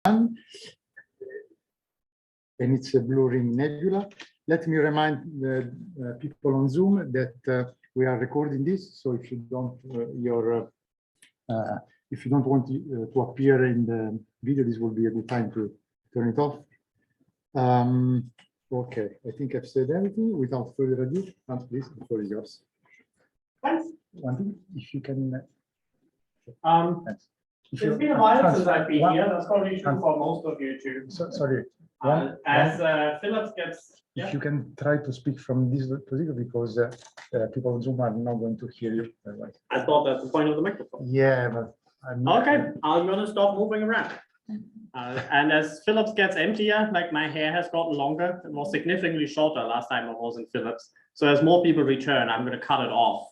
And it's a Blue Ring Nebula. Let me remind the people on Zoom that we are recording this. So if you don't if you don't want to appear in the video, this will be a good time to turn it off. Okay, I think I've said everything. Without further ado, please, the floor is yours. Thanks. One thing, if you can. It's been a while since I've been here. That's probably true for most of you too. Sorry. Phillips gets. If you can try to speak from this position, because people on Zoom are not going to hear you. I thought that's the point of the microphone. Yeah, but I'm not. Okay, I'm going to stop moving around. And as Phillips gets emptier, like my hair has gotten longer. It was significantly shorter last time I was in Phillips. So as more people return, I'm going to cut it off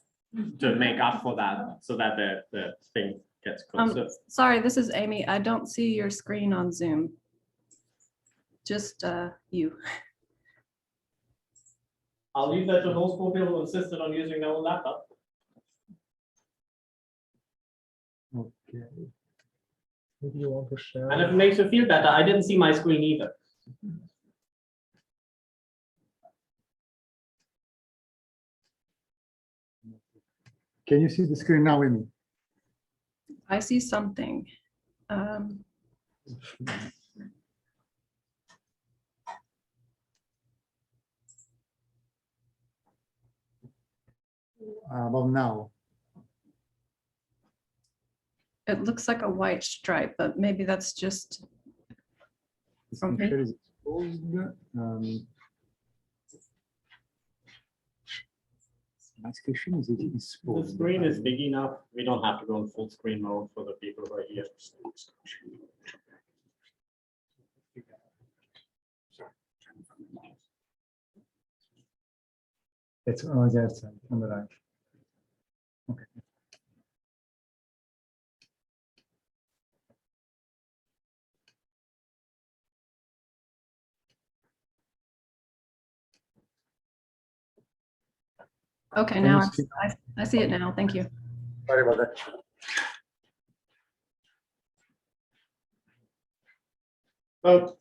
to make up for that, so that the thing gets closer. Sorry, this is Amy. I don't see your screen on Zoom. Just you. I'll leave that to those poor people who insisted on using their own laptop. Okay. Maybe you want to share. And if it makes you feel better, I didn't see my screen either. Can you see the screen now, Amy? I see something. About now. It looks like a white stripe, but maybe that's just from me. Is exposed. My screen is exposed. The screen is big enough. We don't have to go in full screen mode for the people who are here. It's on the other side, on the right. Okay. Okay, now I see it now. Thank you. Sorry about that. So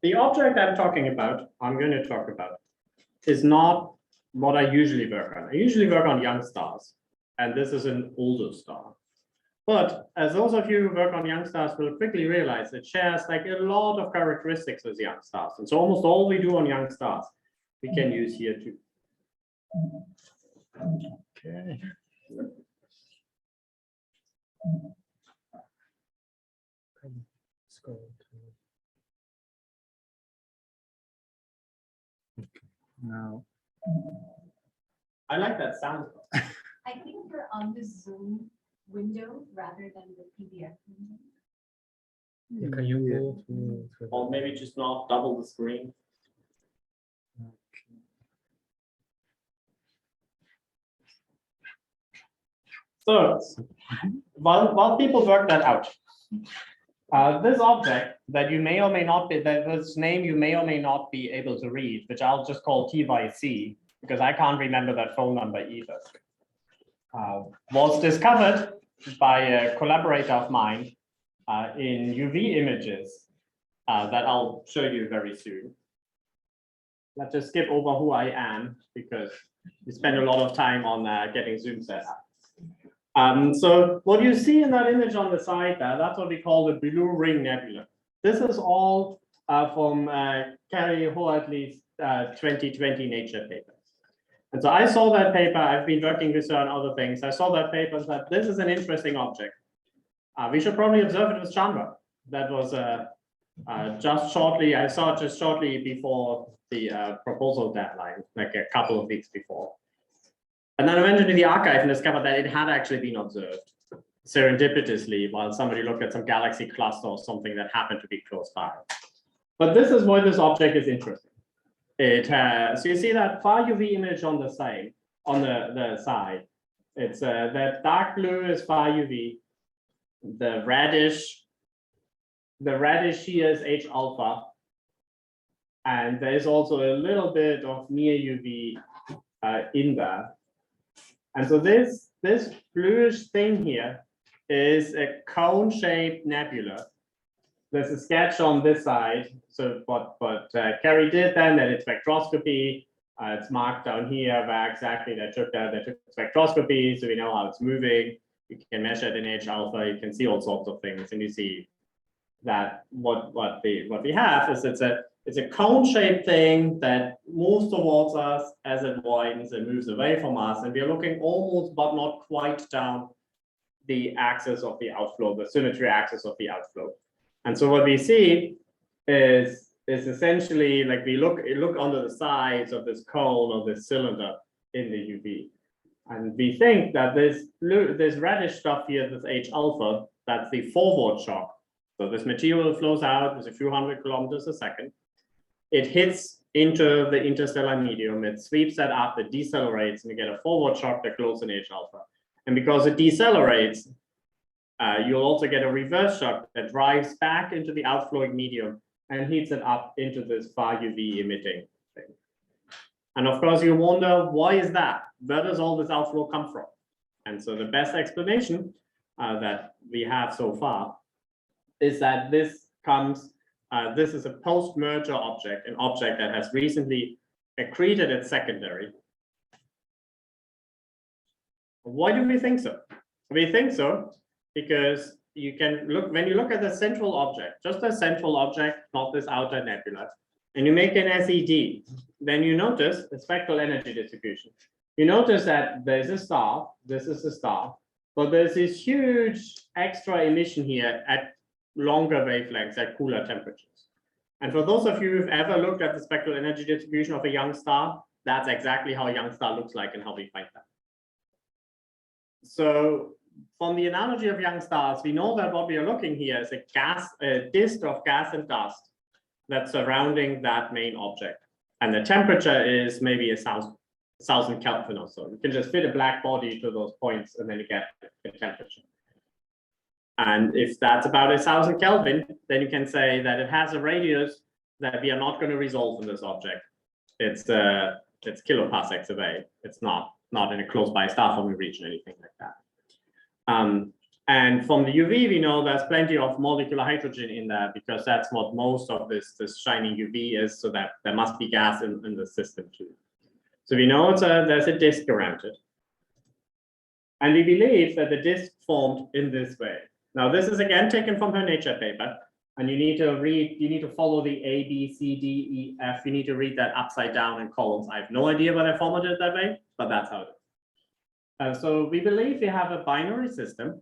the object I'm going to talk about, is not what I usually work on. I usually work on young stars, and this is an older star. But as those of you who work on young stars will quickly realize, it shares like a lot of characteristics with young stars. And so almost all we do on young stars, we can use here too. Okay. Let's go to. Okay. Now. I like that sound. I think we're on the Zoom window rather than the PDF window. Can you go to Or maybe just not double the screen. So while people work that out, this object that you may or may not be, this name you may or may not be able to read, which I'll just call TYC, because I can't remember that phone number either, was discovered by a collaborator of mine in UV images that I'll show you very soon. Let's just skip over who I am, because we spend a lot of time on getting Zoom set up. So what you see in that image on the side there, that's what we call the Blue Ring Nebula. This is all from Carrie Hoadley's 2020 Nature paper. And so I saw that paper. I've been working with her on other things. I saw that paper and said, this is an interesting object. We should probably observe it with Chandra. That was just shortly, I saw it just shortly before the proposal deadline, like a couple of weeks before. And then I went into the archive and discovered that it had actually been observed serendipitously while somebody looked at some galaxy cluster or something that happened to be close by. But this is why this object is interesting. It has, so you see that far UV image on the side, the side. It's that dark blue is far UV. The reddish here is H alpha. And there's also a little bit of near UV in there. And so this bluish thing here is a cone-shaped nebula there's a sketch on this side. So what Kerry did then, that it's spectroscopy. It's marked down here where exactly they took spectroscopy, so we know how it's moving. You can measure it in H alpha. You can see all sorts of things, and you see that what we have is it's a cone-shaped thing that moves towards us as it widens and moves away from us, and we are looking almost but not quite down the axis of the outflow, the symmetry axis of the outflow. And so what we see is essentially like we look under the sides of this cone or this cylinder in the UV. And we think that this reddish stuff here, this H alpha, that's the forward shock. So this material flows out with a few hundred kilometers a second. It hits into the interstellar medium, it sweeps that up, it decelerates, and you get a forward shock that glows in H alpha. And because it decelerates, you'll also get a reverse shock that drives back into the outflowing medium and heats it up into this far UV emitting thing. And of course, you wonder, why is that? Where does all this outflow come from? And so the best explanation that we have so far is that this is a post-merger object, an object that has recently accreted its secondary. Why do we think so? We think so because you can look, when you look at the central object, just a central object, not this outer nebula, and you make an SED, then you notice the spectral energy distribution. You notice that there's a star, this is a star, but there's this huge extra emission here at longer wavelengths, at cooler temperatures. And for those of you who've ever looked at the spectral energy distribution of a young star, that's exactly how a young star looks like and how we find that. So from the analogy of young stars, we know that what we are looking here is a disk of gas and dust that's surrounding that main object. And the temperature is maybe 1,000 Kelvin or so. You can just fit a black body to those points and then you get the temperature. And if that's about 1,000 Kelvin, then you can say that it has a radius that we are not going to resolve in this object. It's kiloparsecs away. It's not in a close by star forming region, anything like that. And from the UV, we know there's plenty of molecular hydrogen in there because that's what most of this shining UV is, so that there must be gas in the system too. So we know there's a disk around it. And we believe that the disk formed in this way. Now, this is again taken from her Nature paper, and you need to follow the A, B, C, D, E, F. You need to read that upside down in columns. I have no idea why they formatted it that way, but that's how it is. So we believe we have a binary system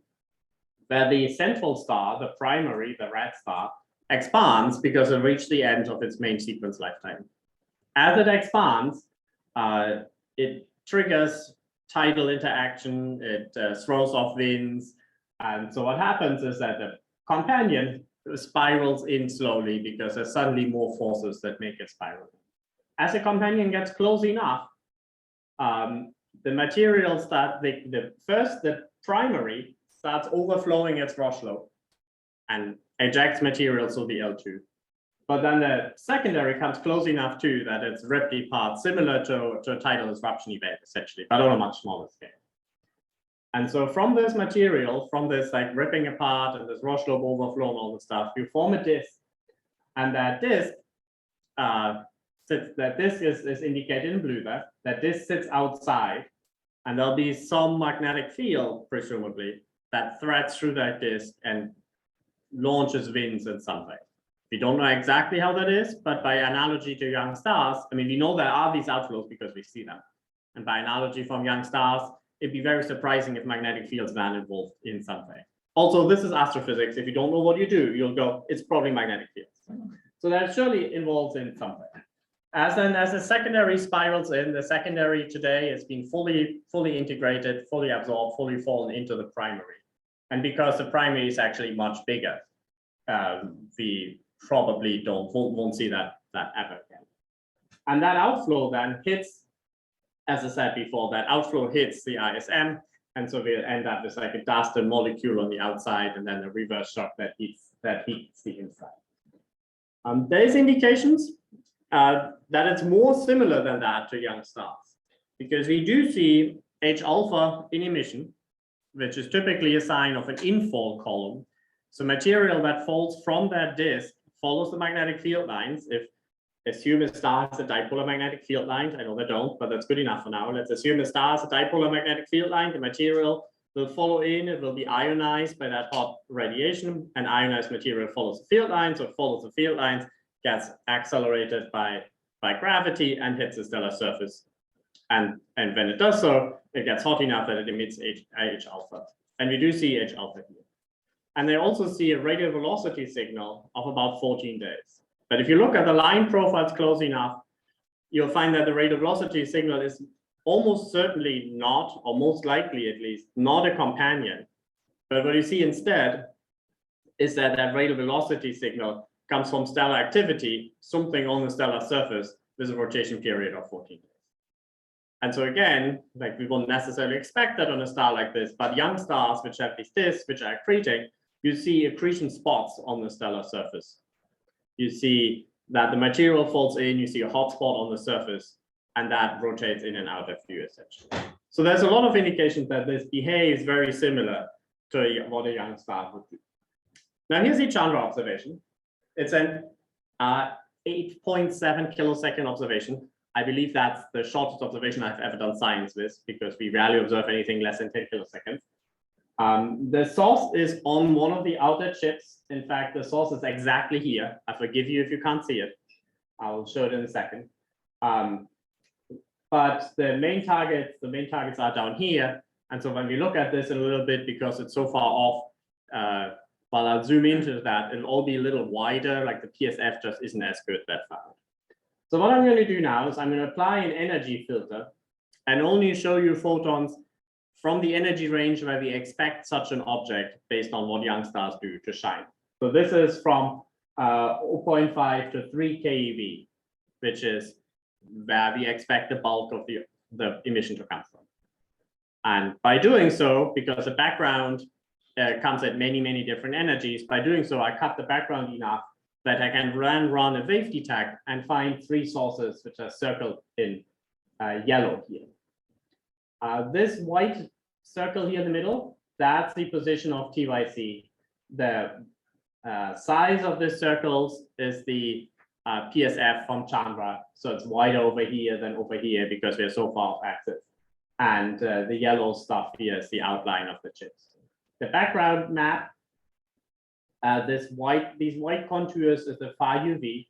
where the central star, the primary, the red star, expands because it reached the end of its main sequence lifetime. As it expands, it triggers tidal interaction, it throws off winds. And so what happens is that the companion spirals in slowly because there's suddenly more forces that make it spiral. As the companion gets close enough, the material starts, the primary starts overflowing its Rochlot and ejects material to the L2. But then the secondary comes close enough too that it's ripped apart, similar to a tidal disruption event, essentially, but on a much smaller scale. And so from this material, from this like ripping apart and this Rochlot overflow and all the stuff, you form a disk. And that disk, is indicated in blue there. That disk sits outside, and there'll be some magnetic field, presumably, that threads through that disk and launches winds in some way. We don't know exactly how that is, but by analogy to young stars, I mean, we know there are these outflows because we see them. And by analogy from young stars, it'd be very surprising if magnetic fields weren't involved in some way. Also, this is astrophysics. If you don't know what you do, you'll go, it's probably magnetic fields. So that surely involves in some way. As the secondary spirals in, the secondary today has been fully integrated, fully absorbed, fully fallen into the primary. And because the primary is actually much bigger, we probably won't see that ever again. And that outflow then hits, as I said before, that outflow hits the ISM, and so we'll end up with like a dust and molecule on the outside, and then a reverse shock that heats the inside. There's indications that it's more similar than that to young stars, because we do see H alpha in emission, which is typically a sign of an infall column, So material that falls from that disk follows the magnetic field lines. If assume a star has a dipolar magnetic field line, I know they don't, but that's good enough for now. Let's assume a star has a dipolar magnetic field line. The material will follow in, it will be ionized by that hot radiation, and ionized material follows the field lines, or follows the field lines, gets accelerated by gravity and hits the stellar surface. And when it does so, it gets hot enough that it emits H alpha. And we do see H alpha here. And they also see a radial velocity signal of about 14 days. But if you look at the line profiles close enough, you'll find that the radial velocity signal is almost certainly not, or most likely at least, not a companion. But what you see instead is that that radial velocity signal comes from stellar activity, something on the stellar surface with a rotation period of 14 days. And so again, like we won't necessarily expect that on a star like this, but young stars which have these disks which are accreting, you see accretion spots on the stellar surface. You see that the material falls in, you see a hot spot on the surface, and that rotates in and out of you essentially. So there's a lot of indications that this behaves very similar to what a young star would do. Now here's the Chandra observation. It's an 8.7 kilosecond observation. I believe that's the shortest observation I've ever done science with, because we rarely observe anything less than 10 kiloseconds. The source is on one of the outer chips. In fact, the source is exactly here. I forgive you if you can't see it. I'll show it in a second. But the main targets are down here. And so when we look at this in a little bit, because it's so far off, while I'll zoom into that, it'll all be a little wider, like the PSF just isn't as good that far. So what I'm going to do now is I'm going to apply an energy filter and only show you photons from the energy range where we expect such an object based on what young stars do to shine. So this is from 0.5 to 3 keV, which is where we expect the bulk of the emission to come from. And by doing so, because the background comes at many, many different energies, by doing so, I cut the background enough that I can run a wave detect and find 3 sources which are circled in yellow here. This white circle here in the middle, that's the position of TYC. The size of the circles is the PSF from Chandra. So it's wider over here than over here because we're so far off axis. And the yellow stuff here is the outline of the chips. The background map, these white contours is the far UV,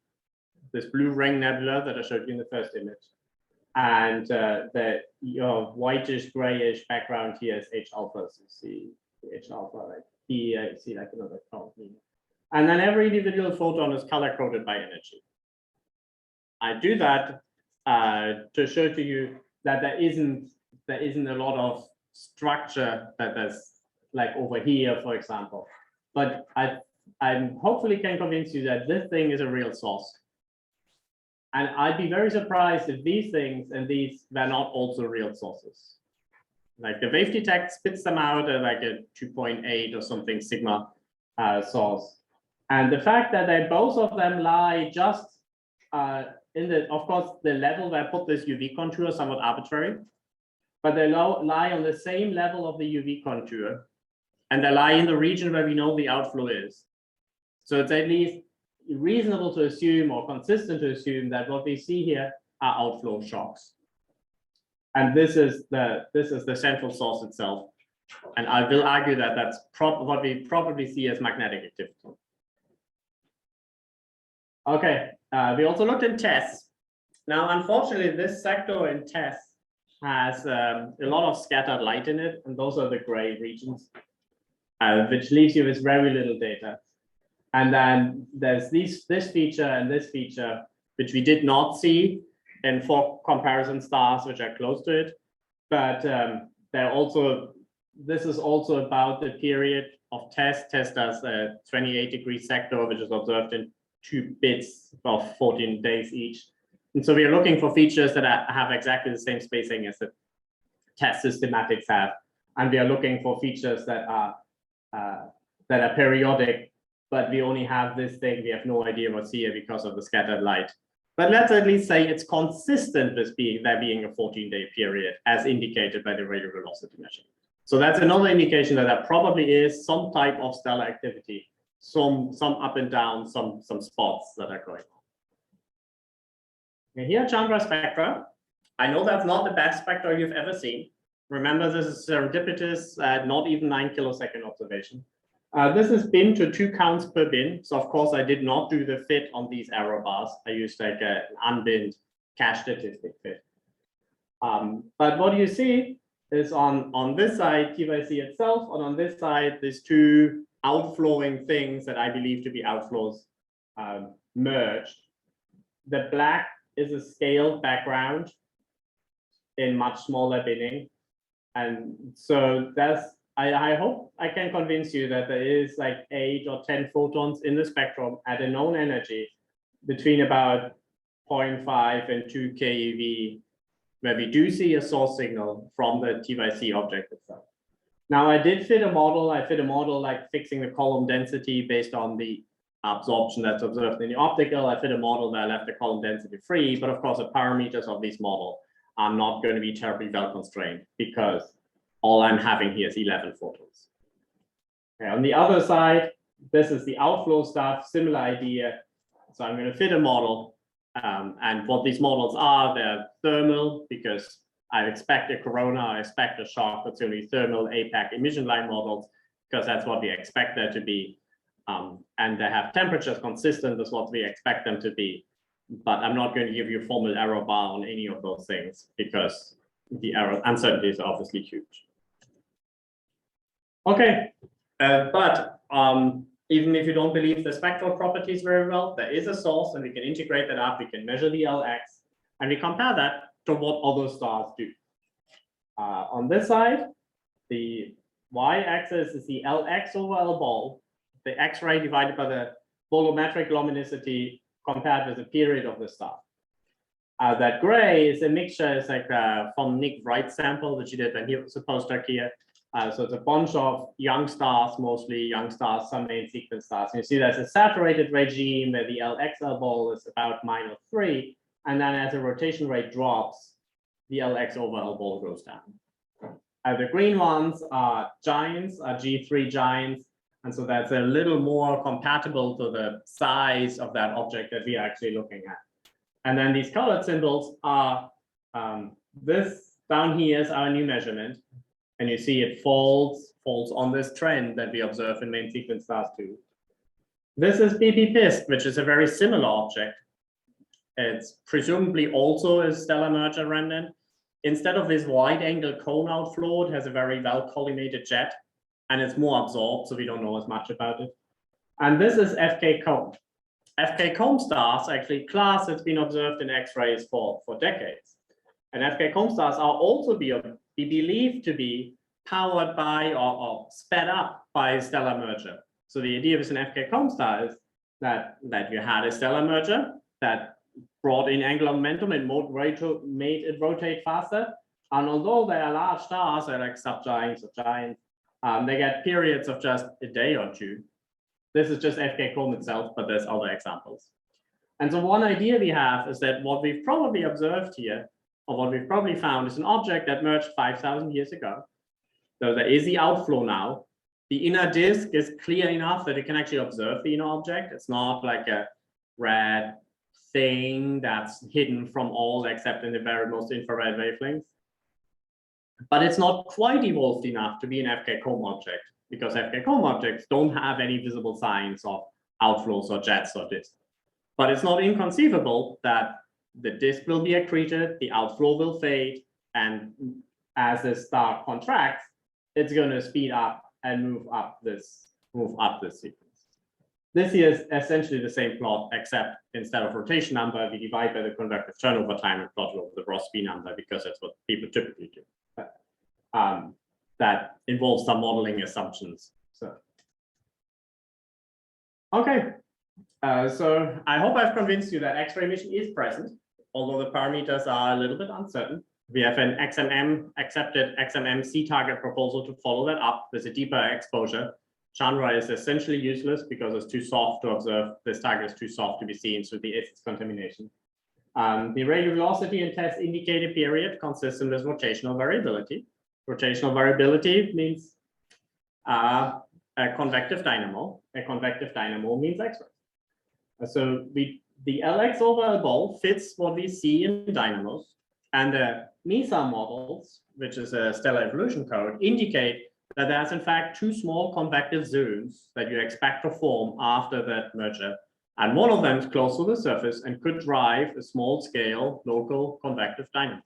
this Blue Ring Nebula that I showed you in the first image. And the whitish grayish background here is H alpha. So you see H alpha right here, you see like another color. And then every individual photon is color coded by energy. I do that to show to you that there isn't a lot of structure that there's like over here, for example. But I hopefully can convince you that this thing is a real source. And I'd be very surprised if these things and these were not also real sources. Like the wave detect spits them out at like a 2.8 or something sigma source. And the fact that they both of them lie just in the, of course, the level where I put this UV contour is somewhat arbitrary, but they lie on the same level of the UV contour, and they lie in the region where we know the outflow is. So it's at least reasonable to assume, or consistent to assume, that what we see here are outflow shocks. And this is the central source itself. And I will argue that that's what we probably see as magnetic activity. Okay, we also looked in TESS. Now, unfortunately, this sector in TESS has a lot of scattered light in it, and those are the gray regions, which leaves you with very little data. And then there's this feature and this feature, which we did not see in 4 comparison stars, which are close to it. But this is also about the period of TESS. TESS does a 28-degree sector, which is observed in 2 bits of 14 days each. And so we are looking for features that have exactly the same spacing as the TESS systematics have. And we are looking for features that are periodic, but we only have this thing. We have no idea what's here because of the scattered light. But let's at least say it's consistent with there being a 14-day period, as indicated by the radial velocity measurement. So that's another indication that there probably is some type of stellar activity, some up and down, some spots that are going on. And here, Chandra spectra. I know that's not the best spectra you've ever seen. Remember, this is serendipitous, not even 9 kilosecond observation. This is bin to 2 counts per bin. So of course I did not do the fit on these error bars. I used like an unbinned cache statistic fit. But what you see is on this side, TYC itself, and on this side, these 2 outflowing things that I believe to be outflows merged. The black is a scaled background in much smaller binning. And so that's, I hope I can convince you that there is like 8 or 10 photons in the spectrum at a known energy between about 0.5 and 2 keV, where we do see a source signal from the TYC object itself. Now I did fit a model. I fit a model like fixing the column density based on the absorption that's observed in the optical. I fit a model that left the column density free, but of course the parameters of this model are not going to be terribly well constrained because all I'm having here is 11 photons. Okay, on the other side, this is the outflow stuff, similar idea. So I'm going to fit a model, and what these models are, they're thermal because I expect a corona, I expect a shock, it's only thermal APAC emission line models because that's what we expect there to be. And they have temperatures consistent with what we expect them to be. But I'm not going to give you a formal error bar on any of those things because the error uncertainty is obviously huge. Okay, but even if you don't believe the spectral properties very well, there is a source and we can integrate that up. We can measure the LX and we compare that to what other stars do. On this side, the y-axis is the LX over L ball, the X-ray divided by the bolometric luminosity compared with the period of the star. That gray is a mixture, it's like from Nick Wright's sample, which he did when he was a postdoc here. So it's a bunch of young stars, mostly young stars, some main sequence stars. And you see there's a saturated regime where the LXL ball is about -3. And then as the rotation rate drops, the LX over L ball goes down. The green ones are giants, are G3 giants. And so that's a little more compatible to the size of that object that we are actually looking at. And then these colored symbols are, this down here is our new measurement. And you see it falls on this trend that we observe in main sequence stars too. This is BP-PISC, which is a very similar object. It's presumably also a stellar merger remnant. Instead of this wide angle cone outflow, it has a very well collimated jet. And it's more absorbed, so we don't know as much about it. And this is FK Comb. FK Comb stars, actually class that's been observed in X-rays for decades. And FK Comb stars are also be believed to be powered by or sped up by stellar merger. So the idea with an FK Comb star is that you had a stellar merger that brought in angular momentum and made it rotate faster. And although they are large stars, they're like subgiants or giants, they get periods of just a day or 2. This is just FK Comb itself, but there's other examples. And so one idea we have is that what we've probably observed here, or what we've probably found, is an object that merged 5,000 years ago. So there is the outflow now. The inner disk is clear enough that you can actually observe the inner object. It's not like a red thing that's hidden from all except in the very most infrared wavelengths. But it's not quite evolved enough to be an FK Comb object because FK Comb objects don't have any visible signs of outflows or jets or disk. But it's not inconceivable that the disk will be accreted, the outflow will fade, and as the star contracts, it's going to speed up and move up this sequence. This here is essentially the same plot, except instead of rotation number, we divide by the convective turnover time and plot it over the Rossby number because that's what people typically do. That involves some modeling assumptions. So, okay. So I hope I've convinced you that X-ray emission is present, although the parameters are a little bit uncertain. We have an accepted XMM C-target proposal to follow that up with a deeper exposure. Chandra is essentially useless because it's too soft to observe. This target is too soft to be seen through the its contamination. The radial velocity and test indicator period consistent with rotational variability. Rotational variability means a convective dynamo. A convective dynamo means X-rays. So the LX over L ball fits what we see in dynamos, and the MESA models, which is a stellar evolution code, indicate that there's in fact two small convective zones that you expect to form after that merger. And one of them is close to the surface and could drive a small scale local convective dynamo.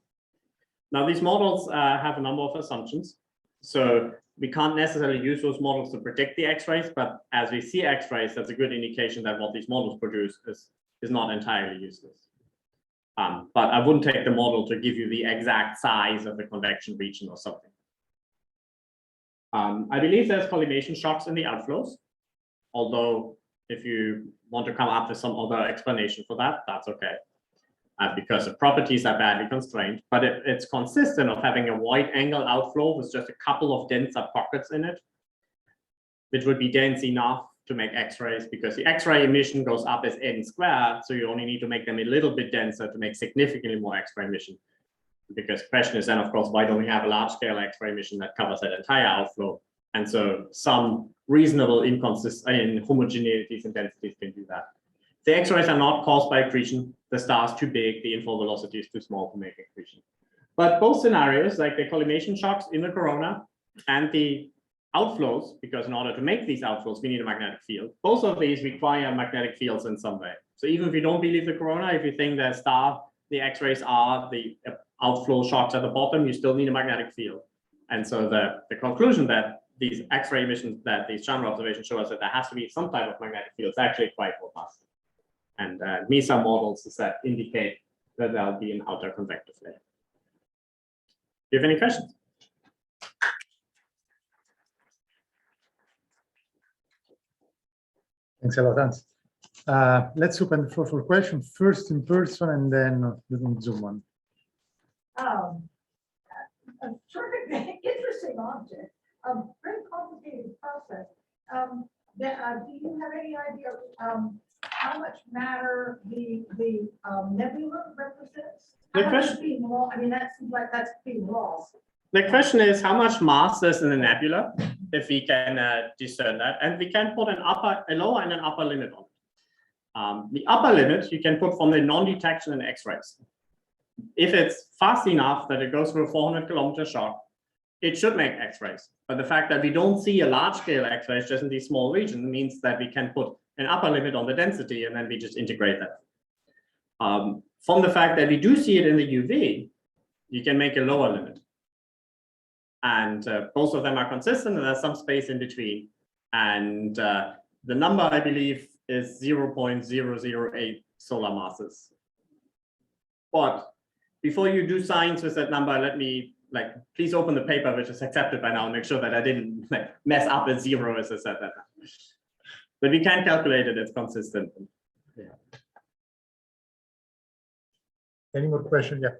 Now, these models have a number of assumptions. So we can't necessarily use those models to predict the X-rays, but as we see X-rays, that's a good indication that what these models produce is not entirely useless. But I wouldn't take the model to give you the exact size of the convection region or something. I believe there's collimation shocks in the outflows, although if you want to come up with some other explanation for that, that's okay. Because the properties are badly constrained, but it's consistent of having a wide angle outflow with just a couple of denser pockets in it, which would be dense enough to make X-rays, because the X-ray emission goes up as n squared, so you only need to make them a little bit denser to make significantly more X-ray emission. Because the question is then, of course, why don't we have a large-scale X-ray emission that covers that entire outflow? And so some reasonable homogeneities and densities can do that. The X-rays are not caused by accretion. The star is too big, the inflow velocity is too small to make accretion. But both scenarios, like the collimation shocks in the corona and the outflows, because in order to make these outflows, we need a magnetic field. Both of these require magnetic fields in some way. So even if you don't believe the corona, if you think the star, the X-rays are the outflow shocks at the bottom, you still need a magnetic field. And so the conclusion that these X-ray emissions, that these Chandra observations show us that there has to be some type of magnetic field is actually quite robust. And MESA models that indicate that there'll be an outer convective layer. Do you have any questions? Thanks a lot, Hans. Let's open the floor for questions, first in person and then on Zoom one. A terrific, interesting object, a very complicated process. Do you have any idea how much matter the nebula represents? The question, I mean, that seems like that's being lost. the question is how much mass there's in the nebula, if we can discern that, and we can put a lower and an upper limit on it. The upper limit you can put from the non-detection in X-rays. If it's fast enough that it goes through a 400-kilometer shock, it should make X-rays. But the fact that we don't see a large-scale X-rays just in these small regions means that we can put an upper limit on the density, and then we just integrate that. From the fact that we do see it in the UV, you can make a lower limit. And both of them are consistent, and there's some space in between. And the number, I believe, is 0.008 solar masses. But before you do science with that number, let me, please open the paper, which is accepted by now, and make sure that I didn't mess up a zero as I said that. But we can calculate it, it's consistent. Yeah. Any more questions? Yeah.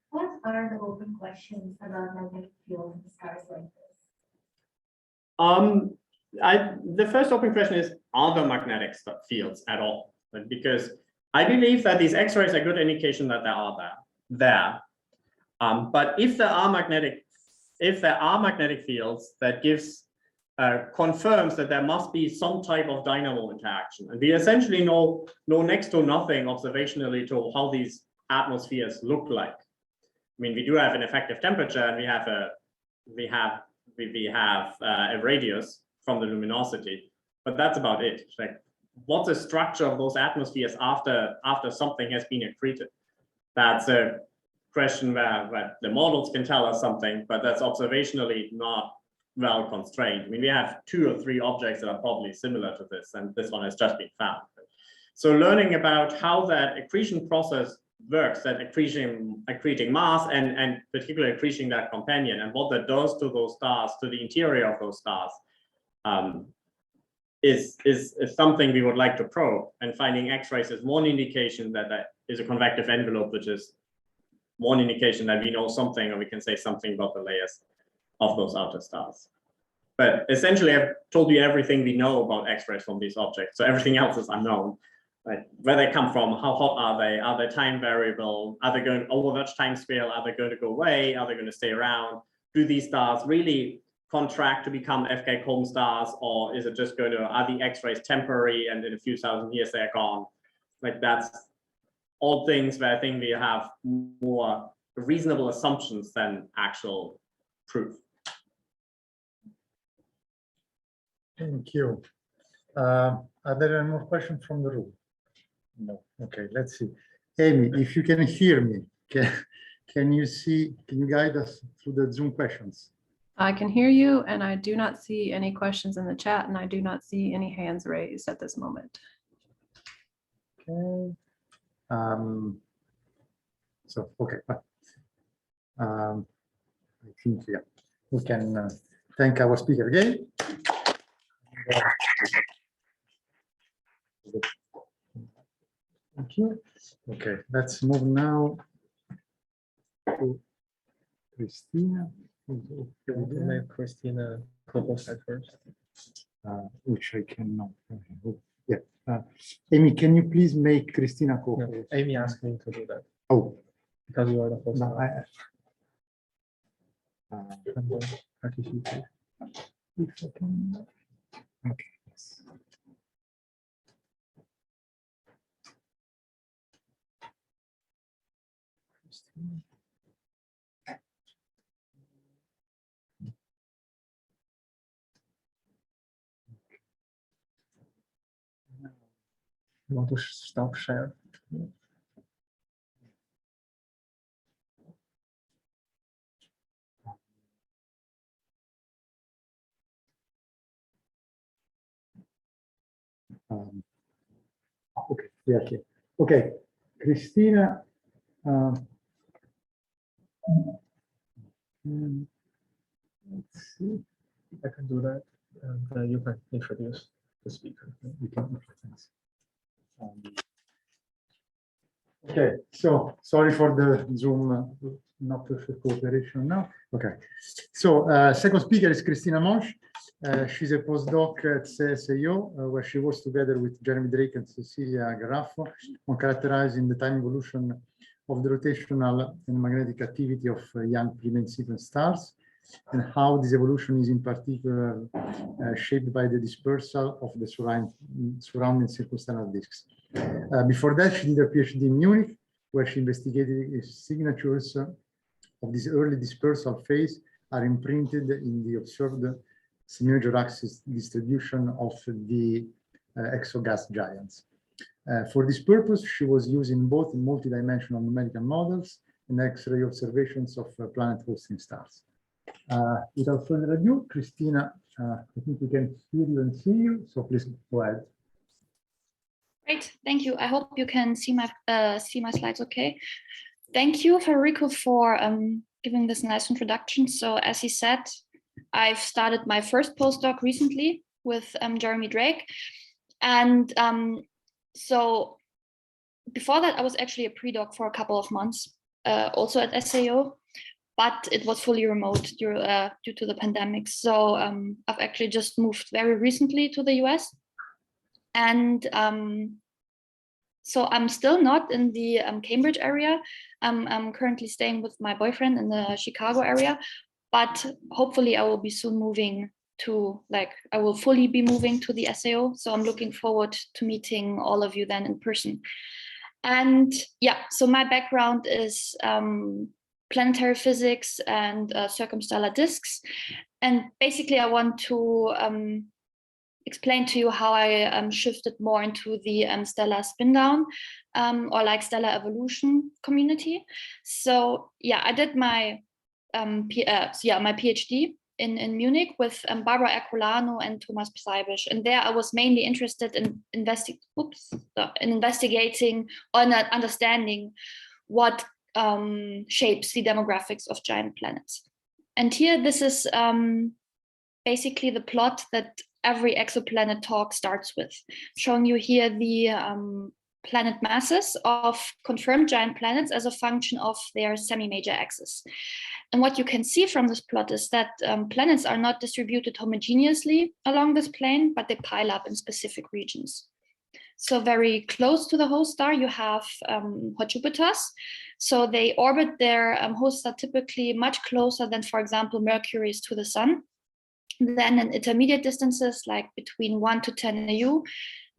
What are the open questions about magnetic field in stars like this? The first open question is, are there magnetic fields at all? Because I believe that these X-rays are a good indication that there are there. But if there are magnetic fields, that confirms that there must be some type of dynamo interaction. And we essentially know next to nothing observationally to how these atmospheres look like. I mean, we do have an effective temperature, and we have a radius from the luminosity, but that's about it. Like, what's the structure of those atmospheres after something has been accreted? That's a question where the models can tell us something, but that's observationally not well constrained. I mean, we have 2 or 3 objects that are probably similar to this, and this one has just been found. So learning about how that accretion process works, that accreting mass and particularly accreting that companion, and what that does to those stars, to the interior of those stars, is something we would like to probe. And finding X-rays is one indication that is a convective envelope, which is one indication that we know something, or we can say something about the layers of those outer stars. But essentially, I've told you everything we know about X-rays from these objects, so everything else is unknown. right? Where they come from, how hot are they? Are they time variable? Are they going over which time scale? Are they going to go away? Are they going to stay around? Do these stars really contract to become FK Comb stars, or is it just going to, are the X-rays temporary and in a few thousand years they're gone? Like, that's all things where I think we have more reasonable assumptions than actual proof. Thank you. Are there any more questions from the room? No. Okay, let's see. Amy, if you can hear me, can you guide us through the Zoom questions? I can hear you, and I do not see any questions in the chat, and I do not see any hands raised at this moment. Okay. Okay. I think, yeah, we can thank our speaker again. Thank you. Okay, let's move now to Kristina. You want to make Kristina co-host first? Which I cannot. Yeah. Amy, can you please make Kristina co-host? No, Amy asked me to do that Oh, because you are the host. no, Participate. if I can. Okay. Yes. Kristina. You want to stop share? Okay, we are here. Okay, Kristina. Let's see. I can do that, and you can introduce the speaker. We can. Okay, so sorry for the Zoom not perfect cooperation now. Okay, so second speaker is Kristina Monsch. She's a postdoc at CSIO, where she works together with Jeremy Drake and Cecilia Garraffo on characterizing the time evolution of the rotational and magnetic activity of young pre-main sequence stars, and how this evolution is in particular shaped by the dispersal of the surrounding circumstellar disks. Before that, she did her PhD in Munich, where she investigated signatures of this early dispersal phase are imprinted in the observed semi-major axis distribution of the exogas giants. For this purpose, she was using both multidimensional numerical models and X-ray observations of planet hosting stars. Without further ado, Kristina, I think we can hear you and see you, so please go ahead. Great, thank you. I hope you can see my slides okay. Thank you, Federico, for giving this nice introduction. So as he said, I've started my first postdoc recently with Jeremy Drake. And so before that, I was actually a pre-doc for a couple of months, also at SAO, but it was fully remote due to the pandemic. So I've actually just moved very recently to the US. And so I'm still not in the Cambridge area. I'm currently staying with my boyfriend in the Chicago area, but hopefully I will be soon moving to, I will fully be moving to the SAO. So I'm looking forward to meeting all of you then in person. And yeah, so my background is planetary physics and circumstellar disks. And basically I want to explain to you how I shifted more into the stellar spin down or stellar evolution community. So yeah, I did my my PhD in Munich with Barbara Ercolano and Thomas Preibisch, and there I was mainly interested in investigating or understanding what shapes the demographics of giant planets. And here, this is basically the plot that every exoplanet talk starts with, showing you here the planet masses of confirmed giant planets as a function of their semi-major axis. And what you can see from this plot is that planets are not distributed homogeneously along this plane, but they pile up in specific regions. So very close to the host star, you have hot Jupiters. So they orbit their host star typically much closer than, for example, Mercury is to the sun. Then in intermediate distances, like between 1 to 10 AU,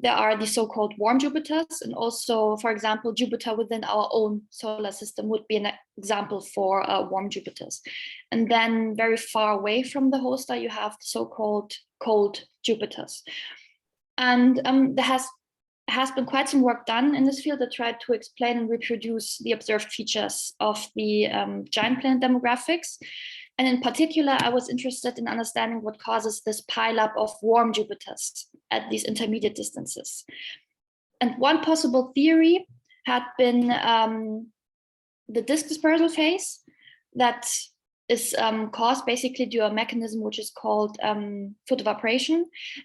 there are the so-called warm Jupiters. And also, for example, Jupiter within our own solar system would be an example for warm Jupiters. And then very far away from the host star, you have the so-called cold Jupiters. And there has been quite some work done in this field that tried to explain and reproduce the observed features of the giant planet demographics. And in particular, I was interested in understanding what causes this pileup of warm Jupiters at these intermediate distances. And one possible theory had been the disk dispersal phase that is caused basically due to a mechanism which is called photoevaporation,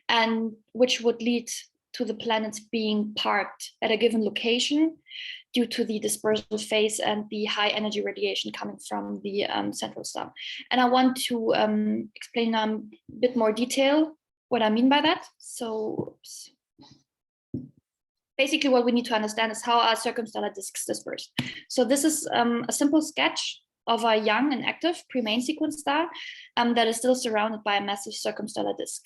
and which would lead to the planets being parked at a given location due to the dispersal phase and the high energy radiation coming from the central star. And I want to explain a bit more detail what I mean by that. So basically what we need to understand is how our circumstellar disks disperse. So this is a simple sketch of a young and active pre-main sequence star that is still surrounded by a massive circumstellar disk.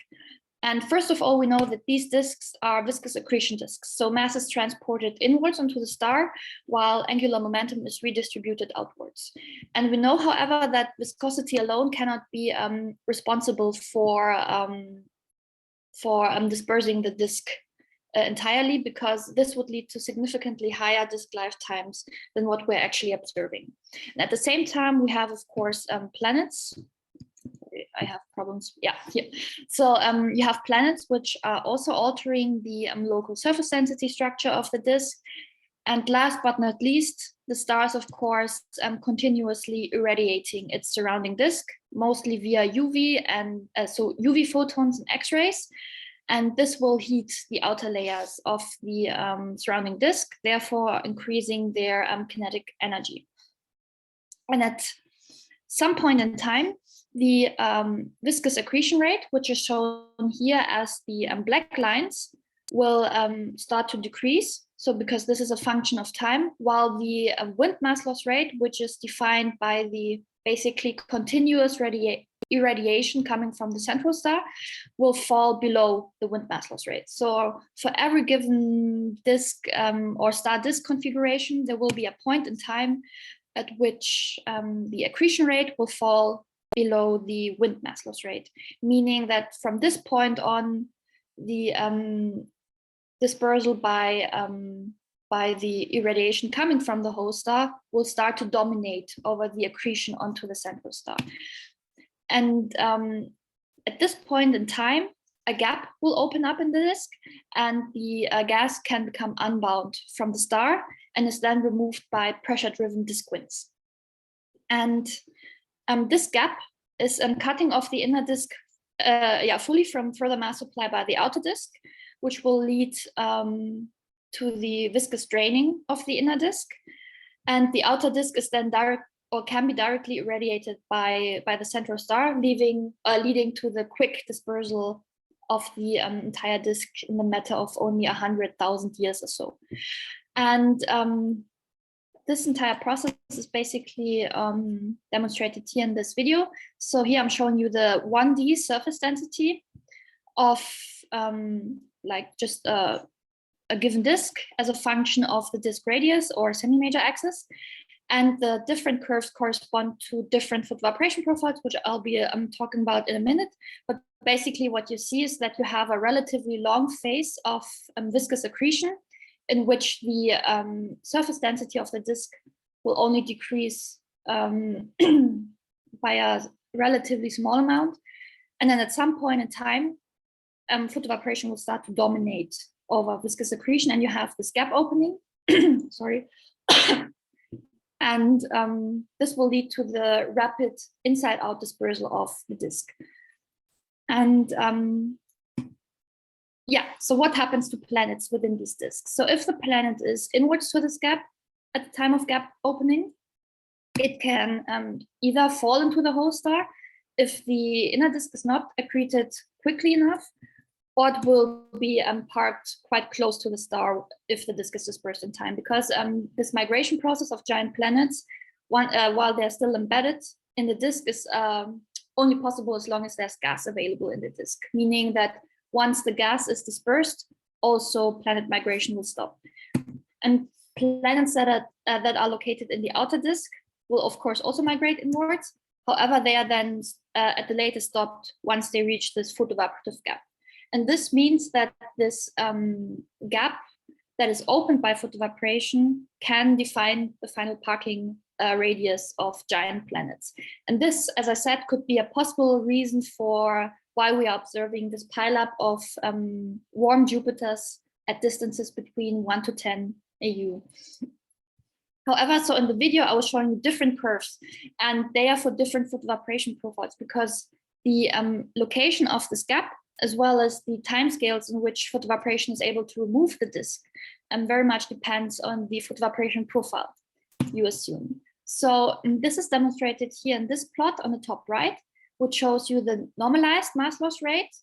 And first of all, we know that these disks are viscous accretion disks. So mass is transported inwards onto the star, while angular momentum is redistributed outwards. And we know, however, that viscosity alone cannot be responsible for dispersing the disk entirely, because this would lead to significantly higher disk lifetimes than what we're actually observing. And at the same time, we have, of course, planets. I have problems. Yeah, here. So you have planets which are also altering the local surface density structure of the disk. And last but not least, the stars, of course, continuously irradiating its surrounding disk, mostly via UV and so UV photons and X-rays. And this will heat the outer layers of the surrounding disk, therefore increasing their kinetic energy. And at some point in time, the viscous accretion rate, which is shown here as the black lines, will start to decrease. So because this is a function of time, while the wind mass loss rate, which is defined by the basically continuous irradiation coming from the central star, will fall below the wind mass loss rate. So for every given disk or star disk configuration, there will be a point in time at which the accretion rate will fall below the wind mass loss rate, meaning that from this point on, the dispersal by the irradiation coming from the host star will start to dominate over the accretion onto the central star. And at this point in time, a gap will open up in the disk, and the gas can become unbound from the star and is then removed by pressure-driven disk winds. And this gap is cutting off the inner disk fully from further mass supply by the outer disk, which will lead to the viscous draining of the inner disk. And the outer disk is then can be directly irradiated by the central star, leading to the quick dispersal of the entire disk in the matter of only 100,000 years or so. And this entire process is basically demonstrated here in this video. So here I'm showing you the 1D surface density of like just a given disk as a function of the disk radius or semi-major axis. And the different curves correspond to different photoevaporation profiles, which I'll be talking about in a minute. But basically what you see is that you have a relatively long phase of viscous accretion, in which the surface density of the disk will only decrease by a relatively small amount. And then at some point in time, photoevaporation will start to dominate over viscous accretion, and you have this gap opening. Sorry. And this will lead to the rapid inside-out dispersal of the disk. And so what happens to planets within these disks? So if the planet is inwards to this gap at the time of gap opening, it can either fall into the host star if the inner disk is not accreted quickly enough, or it will be parked quite close to the star if the disk is dispersed in time, because this migration process of giant planets, while they're still embedded in the disk, is only possible as long as there's gas available in the disk, meaning that once the gas is dispersed, also planet migration will stop. And planets that are located in the outer disk will of course also migrate inwards. However, they are then at the latest stopped once they reach this photoevaporative gap. And this means that this gap that is opened by photoevaporation can define the final parking radius of giant planets. And this, as I said, could be a possible reason for why we are observing this pileup of warm Jupiters at distances between 1 to 10 AU. However, so in the video, I was showing you different curves, and they are for different photoevaporation profiles, because the location of this gap, as well as the timescales in which photoevaporation is able to remove the disk, very much depends on the photoevaporation profile, you assume. So this is demonstrated here in this plot on the top right, which shows you the normalized mass loss rate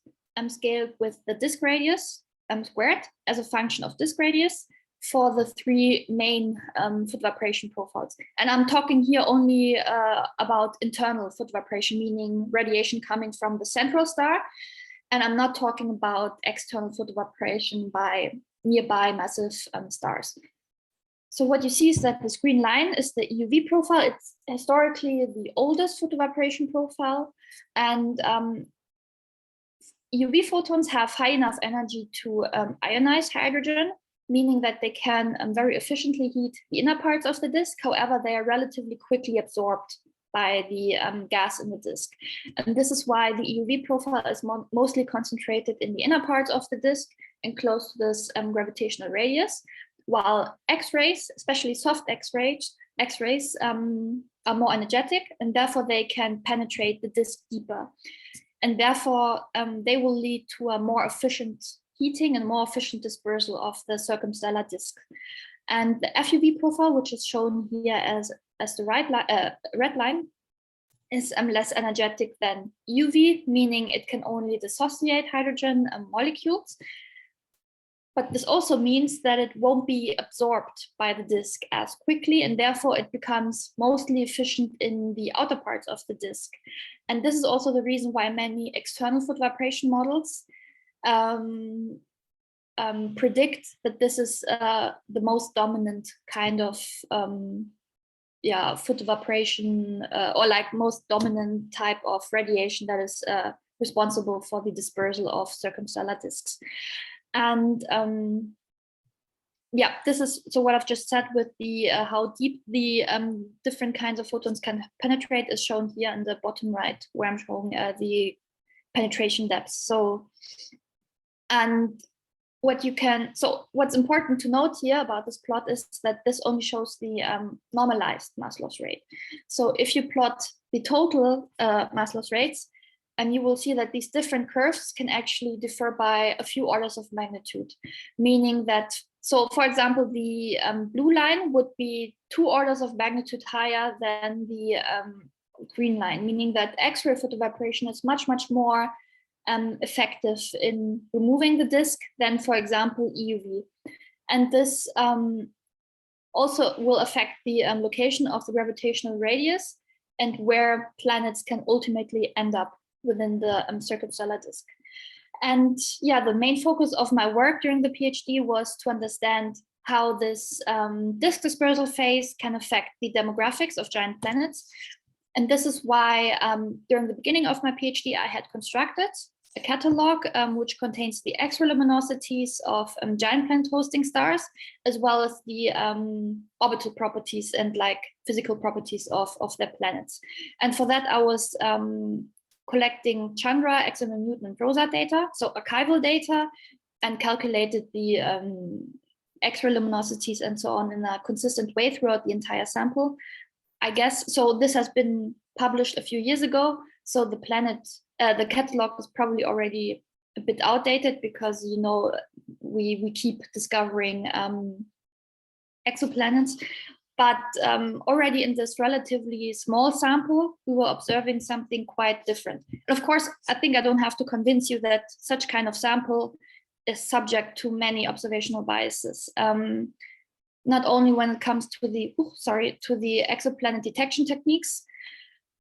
scaled with the disk radius squared as a function of disk radius for the three main photoevaporation profiles. And I'm talking here only about internal photoevaporation, meaning radiation coming from the central star. And I'm not talking about external photoevaporation by nearby massive stars. So what you see is that this green line is the EUV profile. It's historically the oldest photoevaporation profile. And EUV photons have high enough energy to ionize hydrogen, meaning that they can very efficiently heat the inner parts of the disk. However, they are relatively quickly absorbed by the gas in the disk. And this is why the EUV profile is mostly concentrated in the inner parts of the disk and close to this gravitational radius, while X-rays, especially soft X-rays, are more energetic, and therefore they can penetrate the disk deeper. And therefore, they will lead to a more efficient heating and more efficient dispersal of the circumstellar disk. And the FUV profile, which is shown here as the red line, is less energetic than UV, meaning it can only dissociate hydrogen molecules. But this also means that it won't be absorbed by the disk as quickly, and therefore it becomes mostly efficient in the outer parts of the disk. And this is also the reason why many external photoevaporation models predict that this is the most dominant kind of photoevaporation or like most dominant type of radiation that is responsible for the dispersal of circumstellar disks. And this is so what I've just said with the how deep the different kinds of photons can penetrate is shown here in the bottom right, where I'm showing the penetration depths. So, and what's important to note here about this plot is that this only shows the normalized mass loss rate. So if you plot the total mass loss rates, and you will see that these different curves can actually differ by a few orders of magnitude, meaning that, so for example, the blue line would be 2 orders of magnitude higher than the green line, meaning that X-ray photoevaporation is much, much more effective in removing the disk than, for example, EUV. And this also will affect the location of the gravitational radius and where planets can ultimately end up within the circumstellar disk. And the main focus of my work during the PhD was to understand how this disk dispersal phase can affect the demographics of giant planets. And this is why during the beginning of my PhD, I had constructed a catalog which contains the X-ray luminosities of giant planet hosting stars, as well as the orbital properties and like physical properties of their planets. And for that, I was collecting Chandra, XMM Newton, and ROSA data, so archival data, and calculated the X-ray luminosities and so on in a consistent way throughout the entire sample. I guess, so this has been published a few years ago, so the catalog is probably already a bit outdated because, you know, we keep discovering exoplanets. But already in this relatively small sample, we were observing something quite different. And of course, I think I don't have to convince you that such kind of sample is subject to many observational biases. Not only when it comes to the, to the exoplanet detection techniques,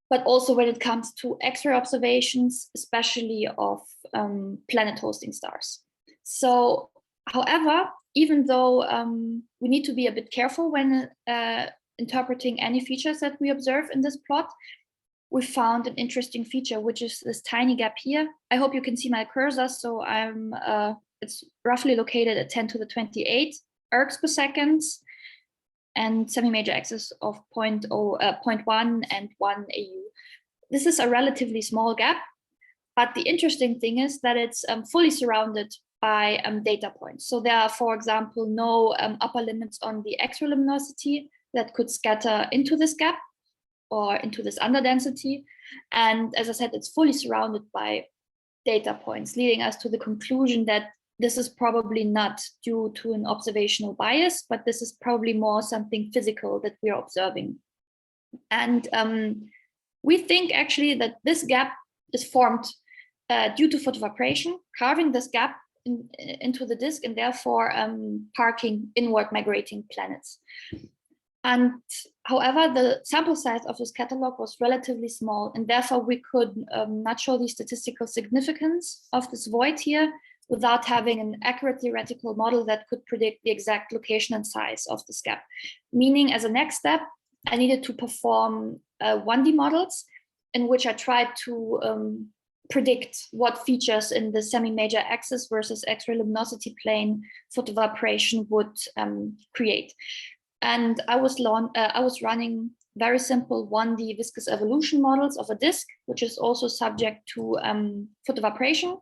but also when it comes to X-ray observations, especially of planet hosting stars. So, however, even though we need to be a bit careful when interpreting any features that we observe in this plot, we found an interesting feature, which is this tiny gap here. I hope you can see my cursor. So it's roughly located at 10 to the 28 ergs per second, and semi-major axis of 0.1 and 1 AU. This is a relatively small gap, but the interesting thing is that it's fully surrounded by data points. So there are, for example, no upper limits on the X-ray luminosity that could scatter into this gap or into this underdensity. And as I said, it's fully surrounded by data points, leading us to the conclusion that this is probably not due to an observational bias, but this is probably more something physical that we are observing. And we think actually that this gap is formed due to photovibration, carving this gap into the disk and therefore parking inward migrating planets. And however, the sample size of this catalog was relatively small, and therefore we could not show the statistical significance of this void here without having an accurate theoretical model that could predict the exact location and size of this gap. Meaning, as a next step, I needed to perform 1D models in which I tried to predict what features in the semi-major axis versus X-ray luminosity plane photovibration would create. And I was running very simple 1D viscous evolution models of a disk, which is also subject to photovibration.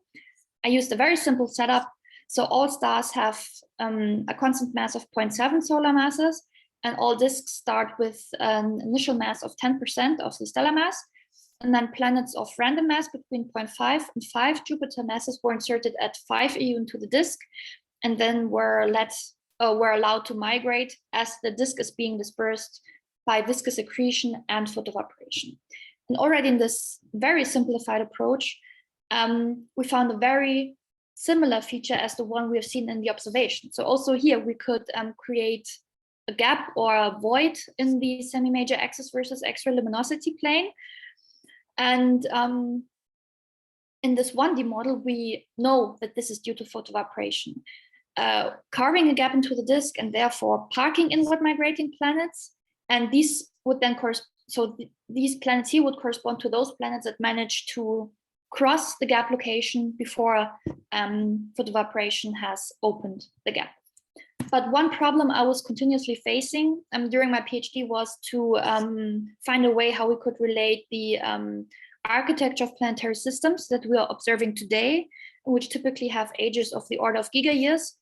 I used a very simple setup. So all stars have a constant mass of 0.7 solar masses, and all disks start with an initial mass of 10% of the stellar mass. And then planets of random mass between 0.5 and 5 Jupiter masses were inserted at 5 AU into the disk, and then were allowed to migrate as the disk is being dispersed by viscous accretion and photovibration. And already in this very simplified approach, we found a very similar feature as the one we have seen in the observation. So also here we could create a gap or a void in the semi-major axis versus X-ray luminosity plane. And in this 1D model, we know that this is due to photovibration. Carving a gap into the disk and therefore parking inward migrating planets. And these would then these planets here would correspond to those planets that manage to cross the gap location before photovibration has opened the gap. But one problem I was continuously facing during my PhD was to find a way how we could relate the architecture of planetary systems that we are observing today, which typically have ages of the order of giga-years,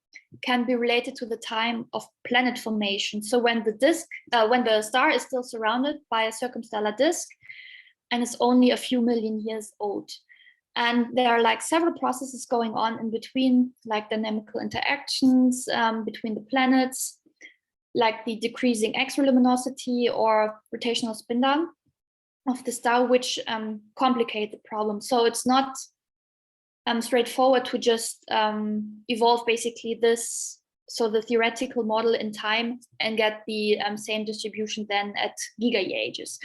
can be related to the time of planet formation. So when the star is still surrounded by a circumstellar disk and is only a few million years old. And there are like several processes going on in between, like dynamical interactions between the planets, like the decreasing X-ray luminosity or rotational spin down of the star, which complicate the problem. So it's not straightforward to just evolve basically this, so the theoretical model in time and get the same distribution then at giga-year ages.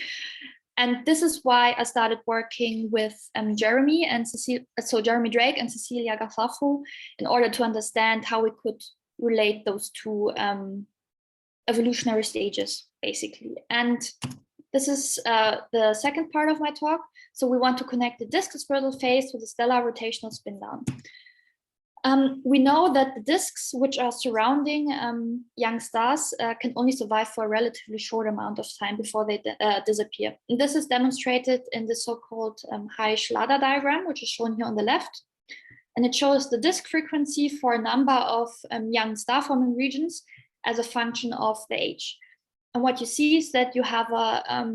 And this is why I started working with Jeremy Drake and Cecilia Gafafu in order to understand how we could relate those two evolutionary stages, basically. And this is the second part of my talk. So we want to connect the disk dispersal phase to the stellar rotational spin down. We know that the disks which are surrounding young stars can only survive for a relatively short amount of time before they disappear. And this is demonstrated in the so-called High-Schlader diagram, which is shown here on the left. And it shows the disk frequency for a number of young star-forming regions as a function of the age. And what you see is that you have a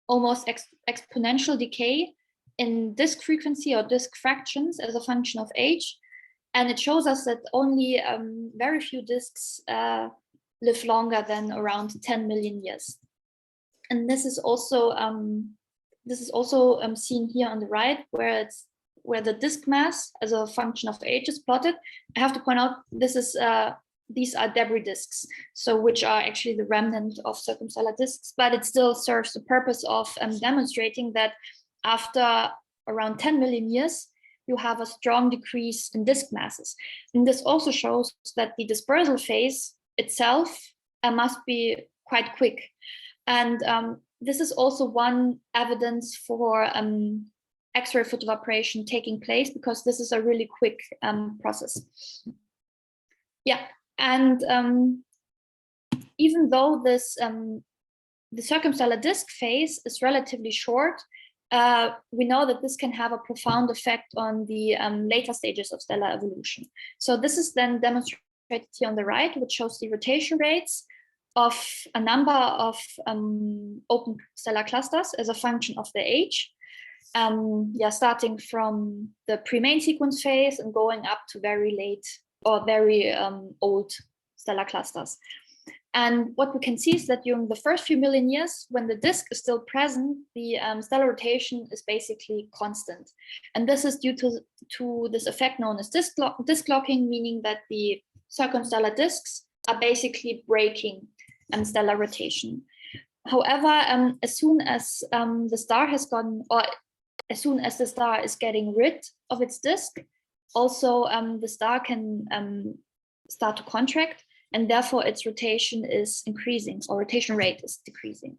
almost exponential decay in disk frequency or disk fractions as a function of age. And it shows us that only very few disks live longer than around 10 million years. And this is also seen here on the right, where the disk mass as a function of age is plotted. I have to point out these are debris disks, so which are actually the remnant of circumstellar disks, but it still serves the purpose of demonstrating that after around 10 million years, you have a strong decrease in disk masses. And this also shows that the dispersal phase itself must be quite quick. And this is also one evidence for X-ray photoevaporation taking place, because this is a really quick process. Yeah, and even though this the circumstellar disk phase is relatively short, we know that this can have a profound effect on the later stages of stellar evolution. So this is then demonstrated here on the right, which shows the rotation rates of a number of open stellar clusters as a function of their age. Starting from the pre-main sequence phase and going up to very late or very old stellar clusters. And what we can see is that during the first few million years, when the disk is still present, the stellar rotation is basically constant. And this is due to this effect known as disk locking, meaning that the circumstellar disks are basically breaking stellar rotation. However, as soon as the star has gone, or as soon as the star is getting rid of its disk, also the star can start to contract, and therefore its rotation is increasing, or rotation rate is decreasing.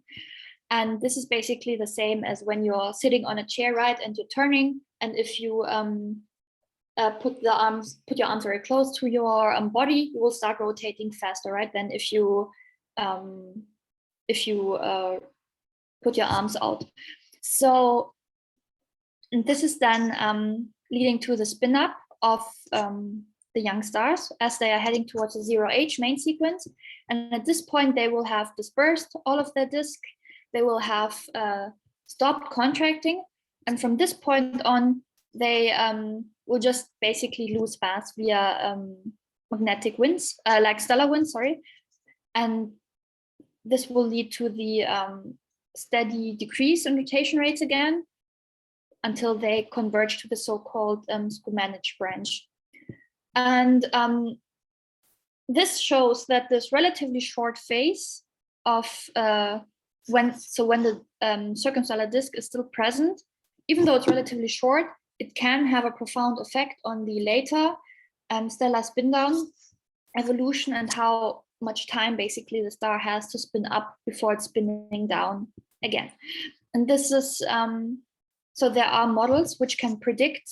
And this is basically the same as when you're sitting on a chair, right, and you're turning, and if you put your arms very close to your body, you will start rotating faster, right, than if you put your arms out. So this is then leading to the spin up of the young stars as they are heading towards the 0H main sequence. And at this point, they will have dispersed all of their disk. They will have stopped contracting. And from this point on, they will just basically lose mass via magnetic winds, like stellar winds, sorry. And this will lead to the steady decrease in rotation rates again, until they converge to the so-called Skumanich branch. And this shows that this relatively short phase of when the circumstellar disk is still present, even though it's relatively short, it can have a profound effect on the later stellar spin-down evolution and how much time basically the star has to spin up before it's spinning down again. And this is so there are models which can predict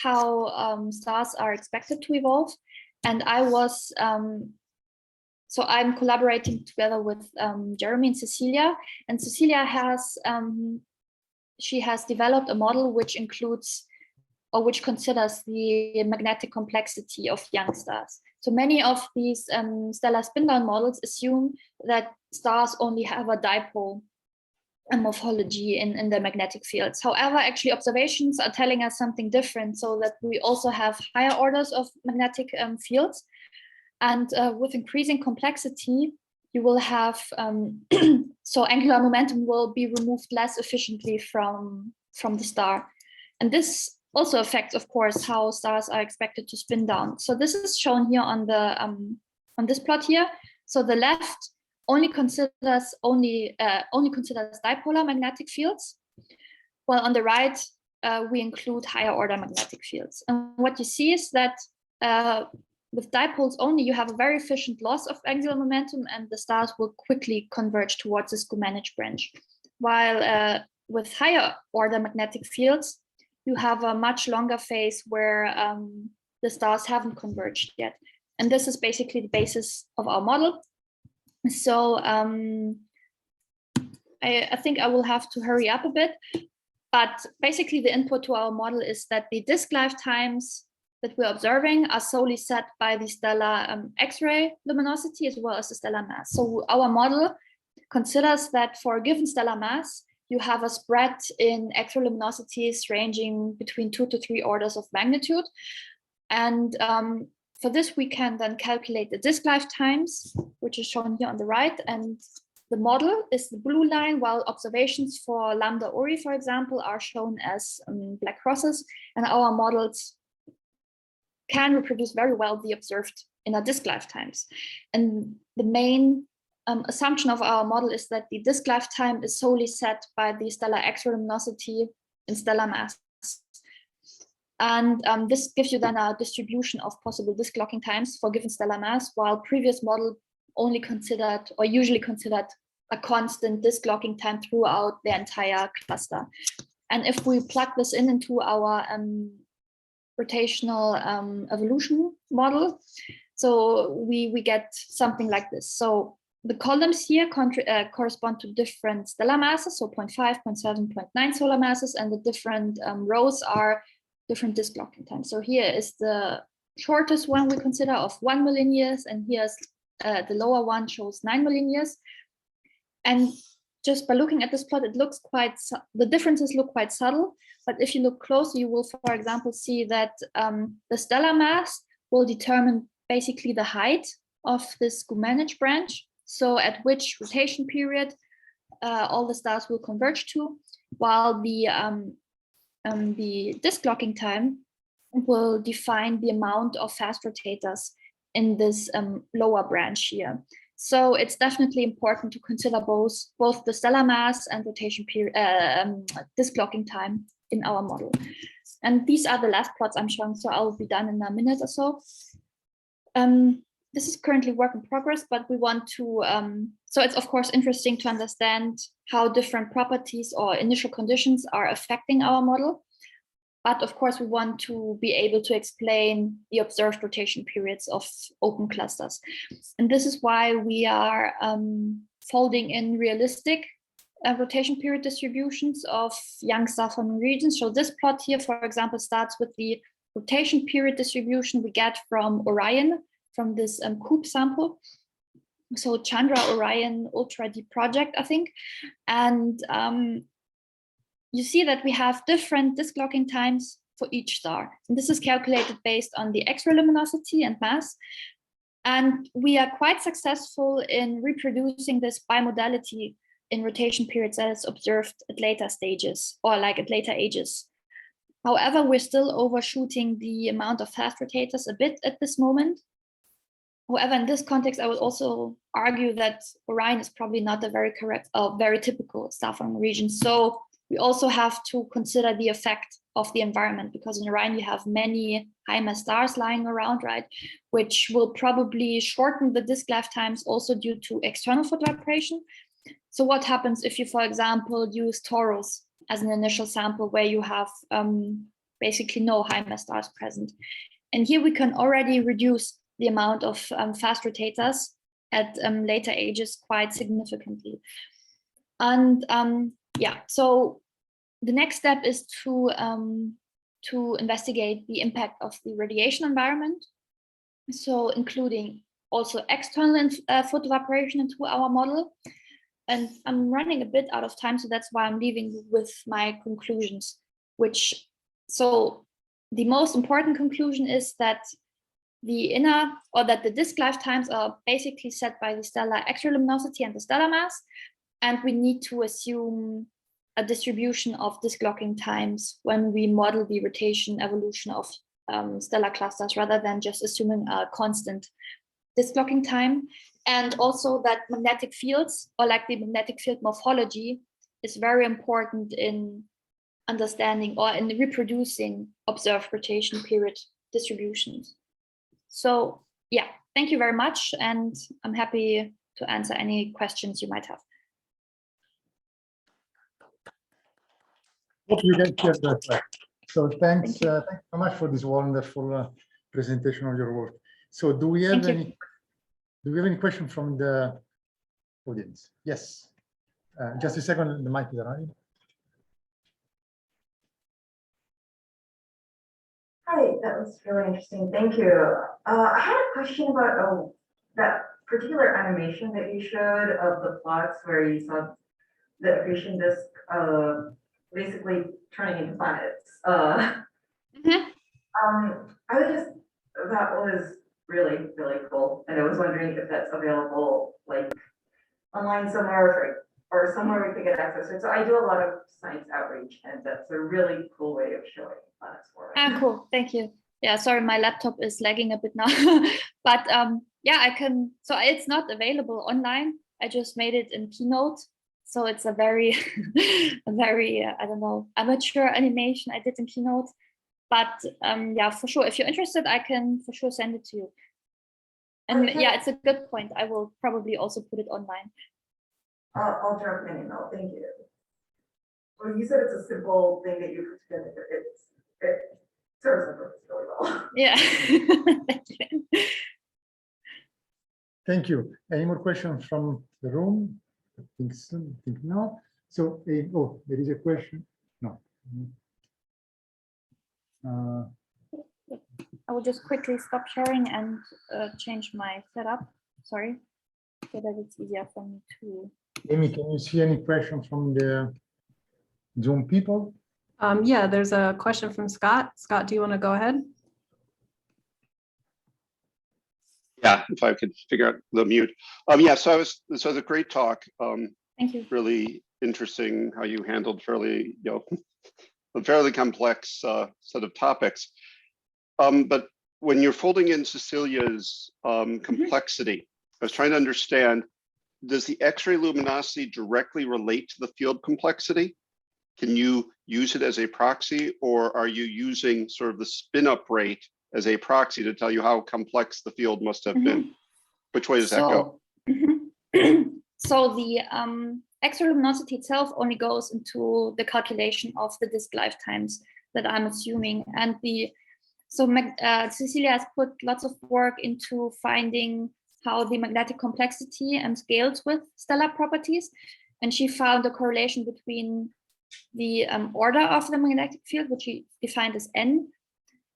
how stars are expected to evolve. And I'm collaborating together with Jeremy and Cecilia. And Cecilia has developed a model which includes, or which considers, the magnetic complexity of young stars. So many of these stellar spin-down models assume that stars only have a dipole morphology in the magnetic fields. However, actually observations are telling us something different, so that we also have higher orders of magnetic fields. And with increasing complexity, you will have, so angular momentum will be removed less efficiently from the star. And this also affects, of course, how stars are expected to spin down. So this is shown here on this plot here. So the left only considers dipolar magnetic fields, while on the right we include higher order magnetic fields. And what you see is that with dipoles only, you have a very efficient loss of angular momentum, and the stars will quickly converge towards the Skumanich branch. While with higher order magnetic fields, you have a much longer phase where the stars haven't converged yet. And this is basically the basis of our model. So I think I will have to hurry up a bit, but basically the input to our model is that the disk lifetimes that we're observing are solely set by the stellar X-ray luminosity as well as the stellar mass. So our model considers that for a given stellar mass, you have a spread in X-ray luminosities ranging between 2 to 3 orders of magnitude. And for this, we can then calculate the disk lifetimes, which is shown here on the right. And the model is the blue line, while observations for Lambda Ori, for example, are shown as black crosses. And our models can reproduce very well the observed inner disk lifetimes. And the main assumption of our model is that the disk lifetime is solely set by the stellar X-ray luminosity in stellar mass. And this gives you then a distribution of possible disk locking times for given stellar mass, while previous model only considered, or usually considered, a constant disk locking time throughout the entire cluster. And if we plug this into our rotational evolution model, so we get something like this. So the columns here correspond to different stellar masses, so 0.5, 0.7, 0.9 solar masses, and the different rows are different disk locking times. So here is the shortest one we consider of 1 million years, and here's the lower one shows 9 million years. And just by looking at this plot, it looks quite, the differences look quite subtle, but if you look closer, you will, for example, see that the stellar mass will determine basically the height of this Guenther branch, so at which rotation period all the stars will converge to, while the disk locking time will define the amount of fast rotators in this lower branch here. So it's definitely important to consider both the stellar mass and rotation period, disk locking time in our model. And these are the last plots I'm showing, so I'll be done in a minute or so. This is currently work in progress, but we want to, so it's of course interesting to understand how different properties or initial conditions are affecting our model. But of course, we want to be able to explain the observed rotation periods of open clusters. And this is why we are folding in realistic rotation period distributions of young star-forming regions. So this plot here, for example, starts with the rotation period distribution we get from Orion, from this COOP sample. So Chandra Orion Ultra Deep Project, I think. And you see that we have different disk locking times for each star. And this is calculated based on the X-ray luminosity and mass. And we are quite successful in reproducing this bimodality in rotation periods that is observed at later stages, or like at later ages. However, we're still overshooting the amount of fast rotators a bit at this moment. However, in this context, I would also argue that Orion is probably not a very correct, very typical star-forming region. So we also have to consider the effect of the environment, because in Orion you have many high mass stars lying around, right, which will probably shorten the disk lifetimes also due to external photovibration. So what happens if you, for example, use Taurus as an initial sample where you have basically no high mass stars present? And here we can already reduce the amount of fast rotators at later ages quite significantly. And yeah, so the next step is to investigate the impact of the radiation environment. So including also external photovibration into our model. And I'm running a bit out of time, so that's why I'm leaving with my conclusions, so the most important conclusion is that the disk lifetimes are basically set by the stellar X-ray luminosity and the stellar mass. And we need to assume a distribution of disk locking times when we model the rotation evolution of stellar clusters, rather than just assuming a constant disk locking time. And also that magnetic fields, or like the magnetic field morphology, is very important in understanding or in reproducing observed rotation period distributions. So yeah, thank you very much. And I'm happy to answer any questions you might have. Hope you get that. So thanks so much for this wonderful presentation of your work. So do we have any question from the audience? Yes. Just a second, the mic is arriving. Hi, that was really interesting. Thank you. I had a question about that particular animation that you showed of the plots where you saw the accretion disk basically turning into planets. I was just, that was really, really cool. And I was wondering if that's available like online somewhere or somewhere we could get access to it. So I do a lot of science outreach, and that's a really cool way of showing planets forward. Ah, cool. Thank you. Yeah, sorry, my laptop is lagging a bit now. But yeah, I can. So it's not available online. I just made it in Keynote. So it's a very, a very, I don't know, amateur animation I did in Keynote. But yeah, for sure, if you're interested, I can for sure send it to you. And Okay. yeah, it's a good point. I will probably also put it online. I'll drop an email. Thank you. Well, you said it's a simple thing that you put together. It serves the purpose really well. Yeah. Thank you. Thank you. Any more questions from the room? I think so. I think no. So, oh, there is a question. No. I will just quickly stop sharing and change my setup. Sorry, so that it's easier for me to. Amy, can you see any questions from the Zoom people? Yeah, there's a question from Scott. Scott, do you want to go ahead? Yeah, if I could figure out the mute. Yeah, so this was a great talk. Thank you. Really interesting how you handled fairly, a fairly complex set of topics. But when you're folding in Cecilia's complexity, I was trying to understand, does the X-ray luminosity directly relate to the field complexity? Can you use it as a proxy, or are you using sort of the spin-up rate as a proxy to tell you how complex the field must have been? Which way does that go? So the X-ray luminosity itself only goes into the calculation of the disk lifetimes that I'm assuming. And Cecilia has put lots of work into finding how the magnetic complexity scales with stellar properties. And she found a correlation between the order of the magnetic field, which she defined as N,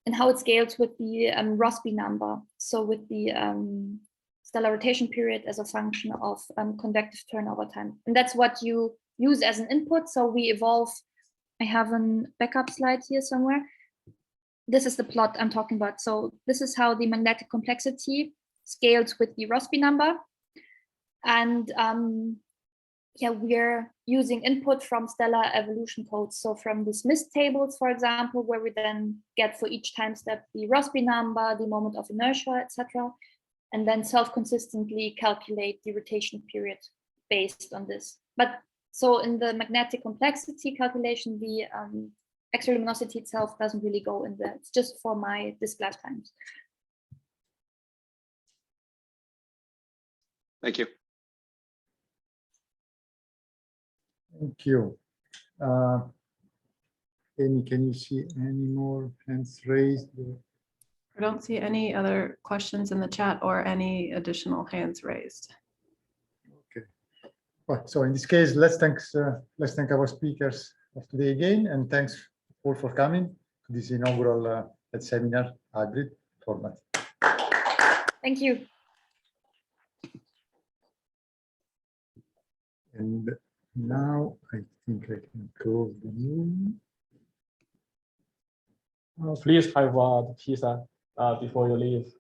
and how it scales with the Rossby number. So with the stellar rotation period as a function of convective turnover time. And that's what you use as an input. So we evolve. I have a backup slide here somewhere. This is the plot I'm talking about. So this is how the magnetic complexity scales with the Rossby number. And yeah, we're using input from stellar evolution codes. So from the Smith tables, for example, where we then get for each time step the Rossby number, the moment of inertia, etc., and then self-consistently calculate the rotation period based on this. But so in the magnetic complexity calculation, the X-ray luminosity itself doesn't really go in there. It's just for my disk lifetimes. Thank you. Thank you. Amy, can you see any more hands raised? I don't see any other questions in the chat or any additional hands raised. Okay. Well, so in this case, let's thank our speakers of today again, and thanks all for coming to this inaugural seminar hybrid format. Thank you. And now I think I can close the Zoom. Please have the pizza before you leave.